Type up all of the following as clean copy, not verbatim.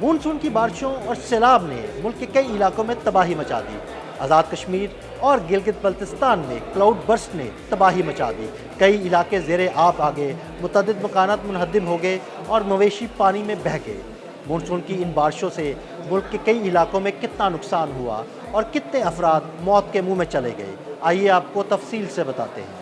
Monsoon کی بارشوں اور سیلاب نے ملک کے کئی علاقوں میں تباہی مچا دی۔ آزاد کشمیر اور گلگت بلتستان میں کلاؤڈ برسٹ نے تباہی مچا دی۔ کئی علاقے زیر آب آ گئے، متعدد مکانات منہدم ہو گئے اور مویشی پانی میں بہہ گئے۔ مونسون کی ان بارشوں سے ملک کے کئی علاقوں میں کتنا نقصان ہوا اور کتنے افراد موت کے منہ میں چلے گئے، آئیے آپ کو تفصیل سے بتاتے ہیں۔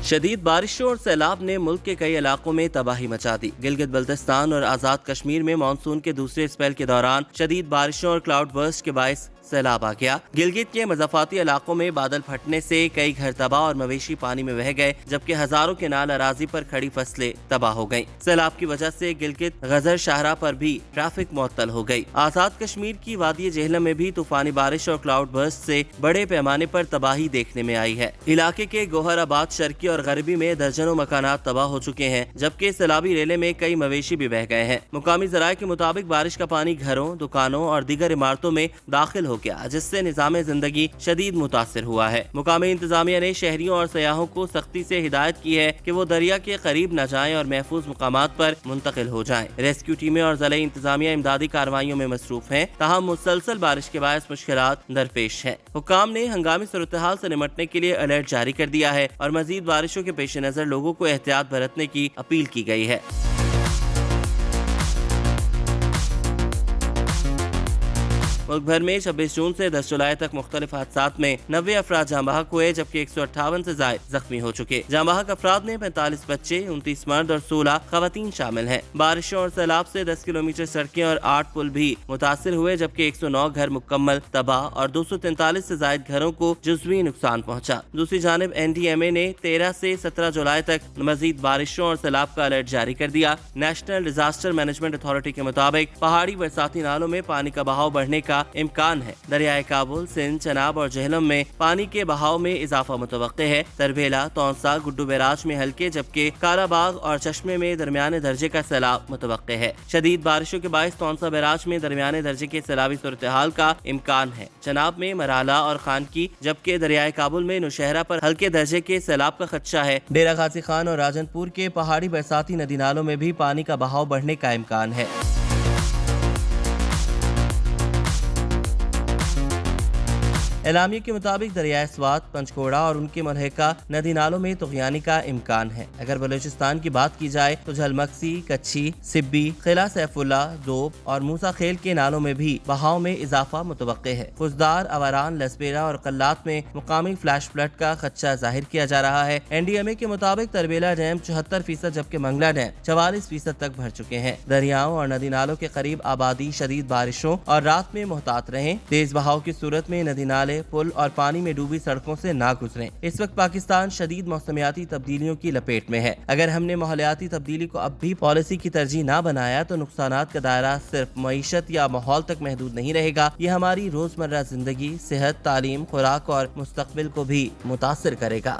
شدید بارشوں اور سیلاب نے ملک کے کئی علاقوں میں تباہی مچا دی۔ گلگت بلتستان اور آزاد کشمیر میں مانسون کے دوسرے اسپیل کے دوران شدید بارشوں اور کلاؤڈ برسٹ کے باعث سیلاب آ گیا۔ گلگت کے مضافاتی علاقوں میں بادل پھٹنے سے کئی گھر تباہ اور مویشی پانی میں بہہ گئے، جبکہ ہزاروں کنال اراضی پر کھڑی فصلیں تباہ ہو گئیں۔ سیلاب کی وجہ سے گلگت غزر شاہراہ پر بھی ٹریفک معطل ہو گئی۔ آزاد کشمیر کی وادی جہلم میں بھی طوفانی بارش اور کلاؤڈ برسٹ سے بڑے پیمانے پر تباہی دیکھنے میں آئی ہے۔ علاقے کے گوہر آباد شرقی اور غربی میں درجنوں مکانات تباہ ہو چکے ہیں، جبکہ سیلابی ریلے میں کئی مویشی بھی بہہ گئے ہیں۔ مقامی ذرائع کے مطابق بارش کا پانی گھروں، دکانوں اور دیگر عمارتوں میں داخل ہو گیا، جس سے نظام زندگی شدید متاثر ہوا ہے۔ مقامی انتظامیہ نے شہریوں اور سیاحوں کو سختی سے ہدایت کی ہے کہ وہ دریا کے قریب نہ جائیں اور محفوظ مقامات پر منتقل ہو جائیں۔ ریسکیو ٹیمیں اور ضلعی انتظامیہ امدادی کارروائیوں میں مصروف ہیں، تاہم مسلسل بارش کے باعث مشکلات درپیش ہیں۔ حکام نے ہنگامی صورتحال سے نمٹنے کے لیے الرٹ جاری کر دیا ہے اور مزید بارشوں کے پیش نظر لوگوں کو احتیاط برتنے کی اپیل کی گئی ہے۔ ملک بھر میں 26 جون سے 10 جولائی تک مختلف حادثات میں 90 افراد جاں بحق ہوئے، جبکہ 158 سے زائد زخمی ہو چکے۔ جاں بحق افراد میں 45 بچے، 29 مرد اور 16 خواتین شامل ہیں۔ بارشوں اور سیلاب سے 10 کلومیٹر سڑکیں اور 8 پل بھی متاثر ہوئے، جبکہ 109 گھر مکمل تباہ اور 243 سے زائد گھروں کو جزوی نقصان پہنچا۔ دوسری جانب NDMA نے 13 سے 17 جولائی تک مزید بارشوں اور سیلاب کا الرٹ جاری کر دیا۔ نیشنل ڈیزاسٹر مینجمنٹ اتھارٹی کے مطابق پہاڑی برساتی نالوں میں پانی کا بہاؤ بڑھنے کا امکان ہے۔ دریائے کابل، سندھ، چناب اور جہلم میں پانی کے بہاؤ میں اضافہ متوقع ہے۔ تربیلا، تونسا، گڈو بیراج میں ہلکے، جبکہ کالا باغ اور چشمے میں درمیانے درجے کا سیلاب متوقع ہے۔ شدید بارشوں کے باعث تونسا بیراج میں درمیانے درجے کے سیلابی صورتحال کا امکان ہے۔ چناب میں مرالہ اور خانکی، جبکہ دریائے کابل میں نوشہرہ پر ہلکے درجے کے سیلاب کا خدشہ ہے۔ ڈیرہ غازی خان اور راجن پور کے پہاڑی برساتی ندی نالوں میں بھی پانی کا بہاؤ بڑھنے کا امکان ہے۔ اعلامیہ کے مطابق دریائے سوات، پنچکوڑا اور ان کے ملحقہ ندی نالوں میں طغیانی کا امکان ہے۔ اگر بلوچستان کی بات کی جائے تو جھلمکسی، کچھی، سبی، قلعہ سیف اللہ، دوب اور موسیٰ خیل کے نالوں میں بھی بہاؤ میں اضافہ متوقع ہے۔ فزدار، اواران، لسبیرا اور قلات میں مقامی فلیش فلڈ کا خدشہ ظاہر کیا جا رہا ہے۔ NDMA کے مطابق تربیلا ڈیم 74%، جبکہ منگلا ڈیم 44% تک بھر چکے ہیں۔ دریاؤں اور ندی نالوں کے قریب آبادی شدید بارشوں اور رات میں محتاط رہیں۔ تیز بہاؤ کی صورت میں ندی نالے، پل اور پانی میں ڈوبی سڑکوں سے نہ گزریں۔ اس وقت پاکستان شدید موسمیاتی تبدیلیوں کی لپیٹ میں ہے۔ اگر ہم نے ماحولیاتی تبدیلی کو اب بھی پالیسی کی ترجیح نہ بنایا تو نقصانات کا دائرہ صرف معیشت یا ماحول تک محدود نہیں رہے گا، یہ ہماری روزمرہ زندگی، صحت، تعلیم، خوراک اور مستقبل کو بھی متاثر کرے گا۔